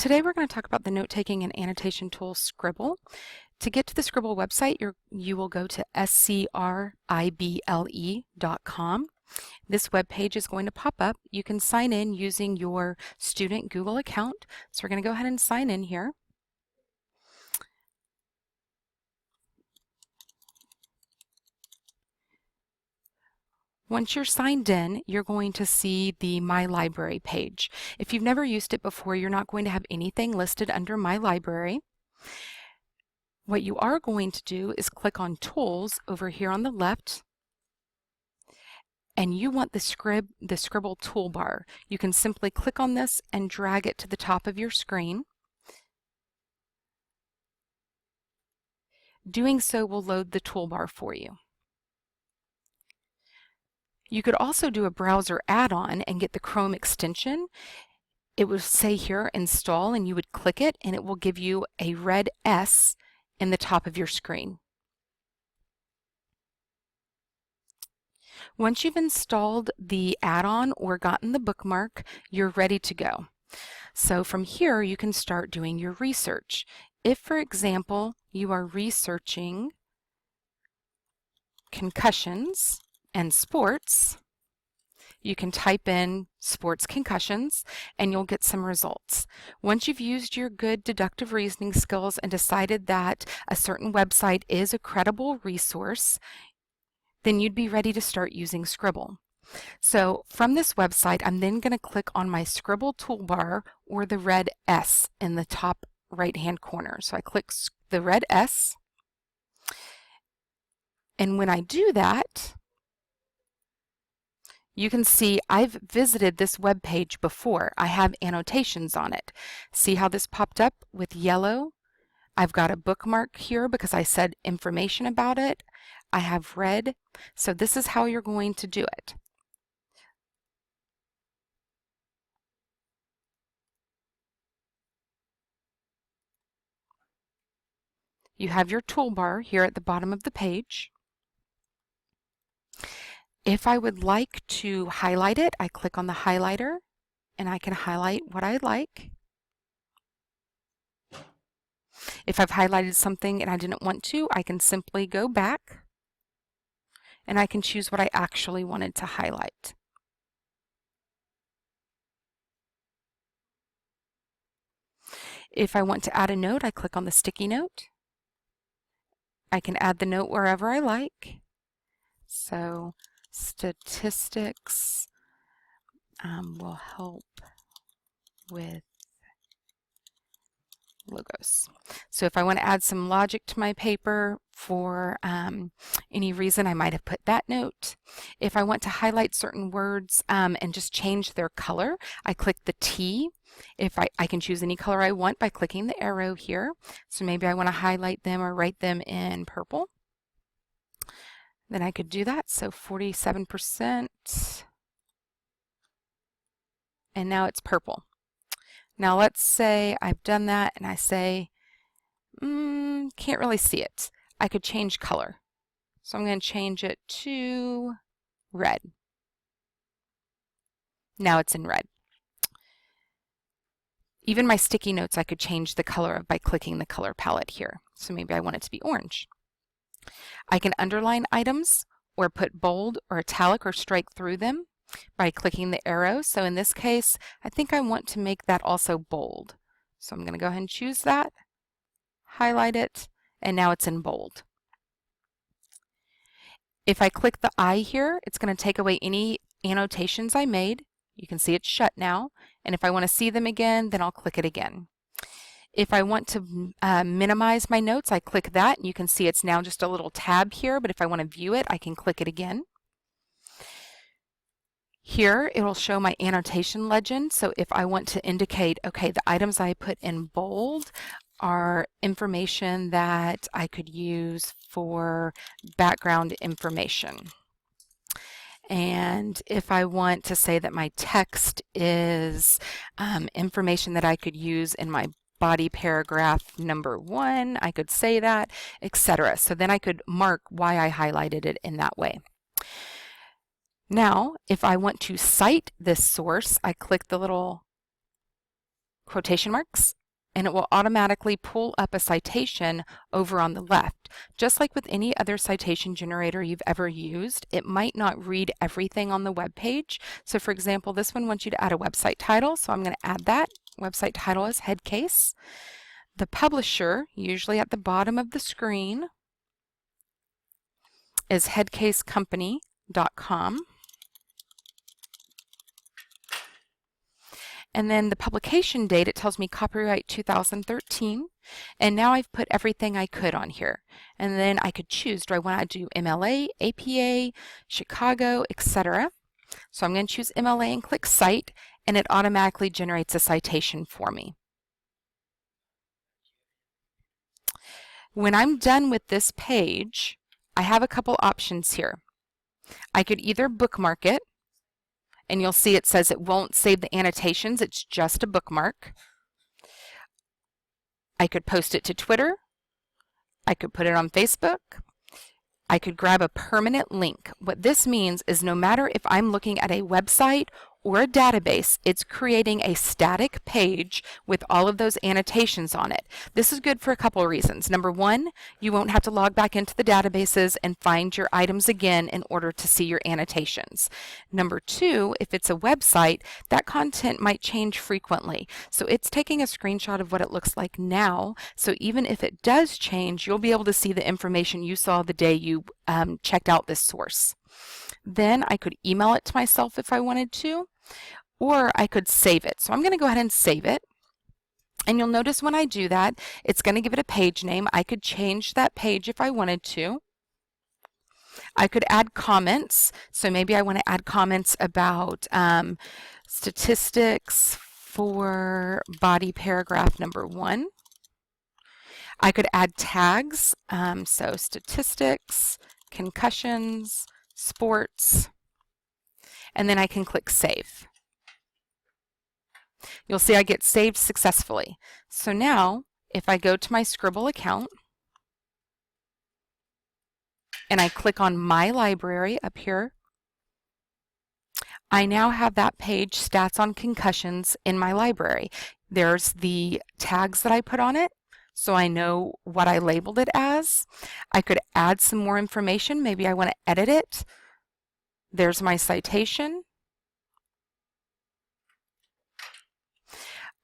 Today we're going to talk about the note-taking and annotation tool Scrible. To get to the Scrible website, you will go to scrible.com. This web page is going to pop up. You can sign in using your student Google account. So we're going to go ahead and sign in here. Once you're signed in, you're going to see the My Library page. If you've never used it before, you're not going to have anything listed under My Library. What you are going to do is click on Tools over here on the left, and you want the Scribble toolbar. You can simply click on this and drag it to the top of your screen. Doing so will load the toolbar for you. You could also do a browser add-on and get the Chrome extension. It will say here install, and you would click it and it will give you a red S in the top of your screen. Once you've installed the add-on or gotten the bookmark, you're ready to go. So from here you can start doing your research. If, for example, you are researching concussions and sports, you can type in sports concussions and you'll get some results. Once you've used your good deductive reasoning skills and decided that a certain website is a credible resource, then you'd be ready to start using Scribble. So from this website, I'm then going to click on my Scribble toolbar or the red S in the top right-hand corner. So I click the red S, and when I do that, you can see I've visited this web page before. I have annotations on it. See how this popped up with yellow? I've got a bookmark here because I said information about it. I have red. So this is how you're going to do it. You have your toolbar here at the bottom of the page. If I would like to highlight it, I click on the highlighter and I can highlight what I like. If I've highlighted something and I didn't want to, I can simply go back and I can choose what I actually wanted to highlight. If I want to add a note, I click on the sticky note. I can add the note wherever I like. So statistics will help with logos. So if I want to add some logic to my paper for any reason, I might have put that note. If I want to highlight certain words and just change their color, I click the T. If I can choose any color I want by clicking the arrow here. So maybe I want to highlight them or write them in purple. Then I could do that. So 47%. And now it's purple. Now let's say I've done that and I say, can't really see it. I could change color. So I'm going to change it to red. Now it's in red. Even my sticky notes I could change the color of by clicking the color palette here. So maybe I want it to be orange. I can underline items or put bold or italic or strike through them by clicking the arrow. So in this case, I think I want to make that also bold. So I'm going to go ahead and choose that, highlight it, and now it's in bold. If I click the I here, it's going to take away any annotations I made. You can see it's shut now. And if I want to see them again, then I'll click it again. If I want to minimize my notes, I click that, and you can see it's now just a little tab here, but if I want to view it, I can click it again. Here, it will show my annotation legend, so if I want to indicate, okay, the items I put in bold are information that I could use for background information. And if I want to say that my text is information that I could use in my body paragraph number 1, I could say that, etc. So then I could mark why I highlighted it in that way. Now, if I want to cite this source, I click the little quotation marks, and it will automatically pull up a citation over on the left. Just like with any other citation generator you've ever used, it might not read everything on the web page. So for example, this one wants you to add a website title, so I'm going to add that. Website title is Headcase. The publisher, usually at the bottom of the screen, is headcasecompany.com. And then the publication date, it tells me copyright 2013. And now I've put everything I could on here. And then I could choose, do I want to do MLA, APA, Chicago, etc. So I'm going to choose MLA and click Cite, and it automatically generates a citation for me. When I'm done with this page, I have a couple options here. I could either bookmark it, and you'll see it says it won't save the annotations, it's just a bookmark. I could post it to Twitter. I could put it on Facebook. I could grab a permanent link. What this means is no matter if I'm looking at a website or a database, it's creating a static page with all of those annotations on it. This is good for a couple of reasons. Number one, you won't have to log back into the databases and find your items again in order to see your annotations. Number two, if it's a website, that content might change frequently. So it's taking a screenshot of what it looks like now. So even if it does change, you'll be able to see the information you saw the day you checked out this source. Then I could email it to myself if I wanted to, or I could save it. So I'm going to go ahead and save it. And you'll notice when I do that, it's going to give it a page name. I could change that page if I wanted to. I could add comments. So maybe I want to add comments about statistics for body paragraph number 1. I could add tags, so statistics, concussions, sports, and then I can click Save. You'll see I get saved successfully. So now, if I go to my Scrible account, and I click on My Library up here, I now have that page, Stats on Concussions, in my library. There's the tags that I put on it, so I know what I labeled it as. I could add some more information. Maybe I want to edit it. There's my citation.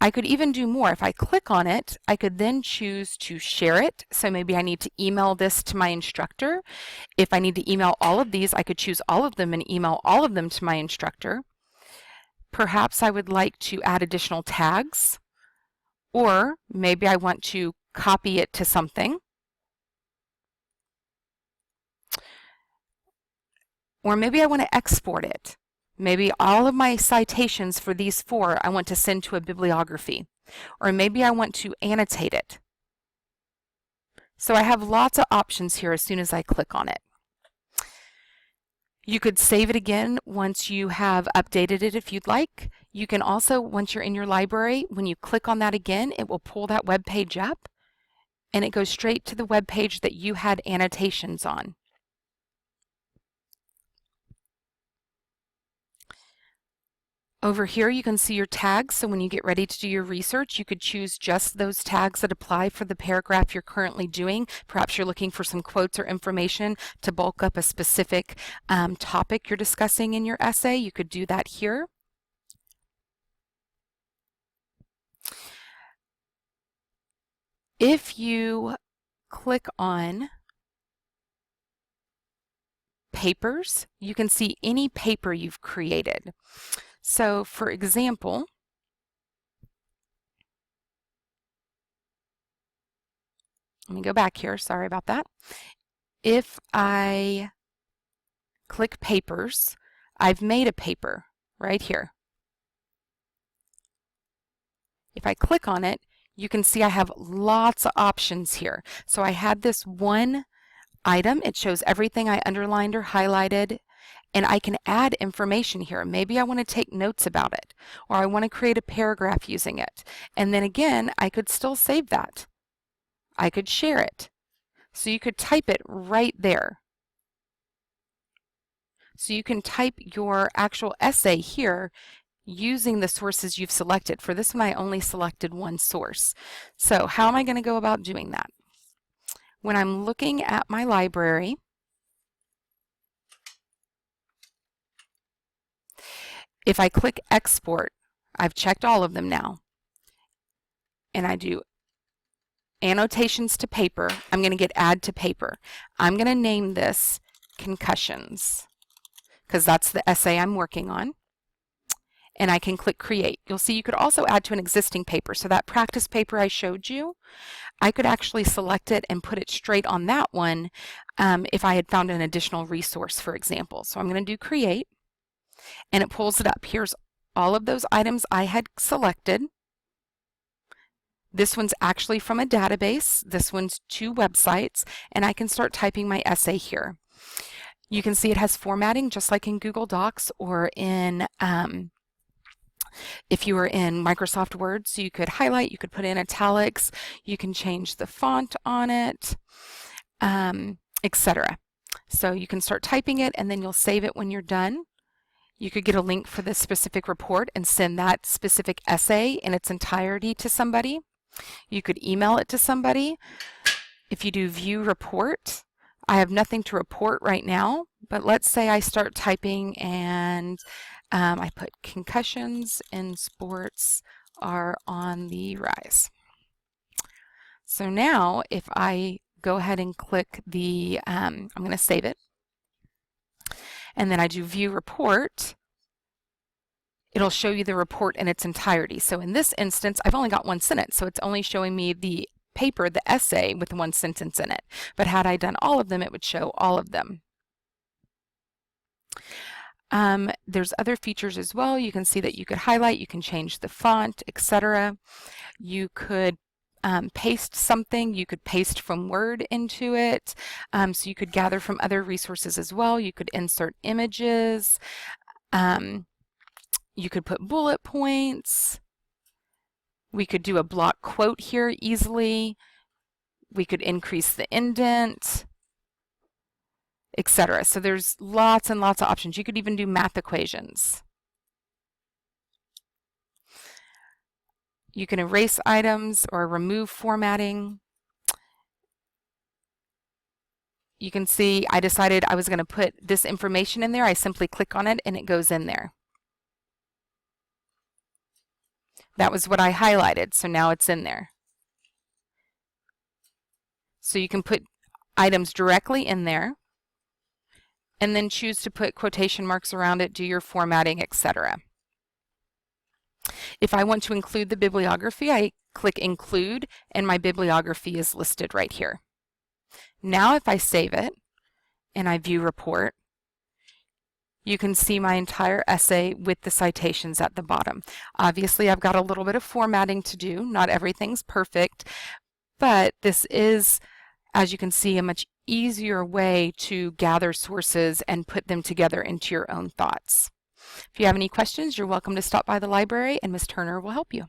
I could even do more. If I click on it, I could then choose to share it. So maybe I need to email this to my instructor. If I need to email all of these, I could choose all of them and email all of them to my instructor. Perhaps I would like to add additional tags, or maybe I want to copy it to something. Or maybe I want to export it. Maybe all of my citations for these 4 I want to send to a bibliography. Or maybe I want to annotate it. So I have lots of options here as soon as I click on it. You could save it again once you have updated it if you'd like. You can also, once you're in your library, when you click on that again, it will pull that web page up and it goes straight to the web page that you had annotations on. Over here you can see your tags, so when you get ready to do your research, you could choose just those tags that apply for the paragraph you're currently doing. Perhaps you're looking for some quotes or information to bulk up a specific topic you're discussing in your essay. You could do that here. If you click on papers, you can see any paper you've created. So, for example, let me go back here, sorry about that. If I click papers, I've made a paper right here. If I click on it, you can see I have lots of options here. So I had this one item, it shows everything I underlined or highlighted, and I can add information here. Maybe I want to take notes about it, or I want to create a paragraph using it. And then again, I could still save that. I could share it. So you could type it right there. So you can type your actual essay here using the sources you've selected. For this one, I only selected one source. So how am I going to go about doing that? When I'm looking at my library, if I click Export, I've checked all of them now, and I do Annotations to Paper, I'm going to get Add to Paper. I'm going to name this Concussions, because that's the essay I'm working on. And I can click Create. You'll see you could also add to an existing paper. So that practice paper I showed you, I could actually select it and put it straight on that one if I had found an additional resource, for example. So I'm going to do Create, and it pulls it up. Here's all of those items I had selected. This one's actually from a database. This one's 2 websites, and I can start typing my essay here. You can see it has formatting just like in Google Docs or in if you were in Microsoft Word. So you could highlight, you could put in italics, you can change the font on it, etc. So you can start typing it, and then you'll save it when you're done. You could get a link for this specific report and send that specific essay in its entirety to somebody. You could email it to somebody. If you do View Report, I have nothing to report right now, but let's say I start typing and I put concussions in sports are on the rise. So now if I go ahead and click the, I'm going to save it, and then I do View Report, it'll show you the report in its entirety. So in this instance, I've only got one sentence, so it's only showing me the paper, the essay, with one sentence in it. But had I done all of them, it would show all of them. There's other features as well. You can see that you could highlight, you can change the font, etc. You could paste something. You could paste from Word into it. So you could gather from other resources as well. You could insert images. You could put bullet points. We could do a block quote here easily. We could increase the indent, etc. So there's lots and lots of options. You could even do math equations. You can erase items or remove formatting. You can see I decided I was going to put this information in there. I simply click on it and it goes in there. That was what I highlighted, so now it's in there. So you can put items directly in there and then choose to put quotation marks around it, do your formatting, etc. If I want to include the bibliography, I click Include, and my bibliography is listed right here. Now if I save it and I view report, you can see my entire essay with the citations at the bottom. Obviously, I've got a little bit of formatting to do. Not everything's perfect, but this is, as you can see, a much easier way to gather sources and put them together into your own thoughts. If you have any questions, you're welcome to stop by the library and Ms. Turner will help you.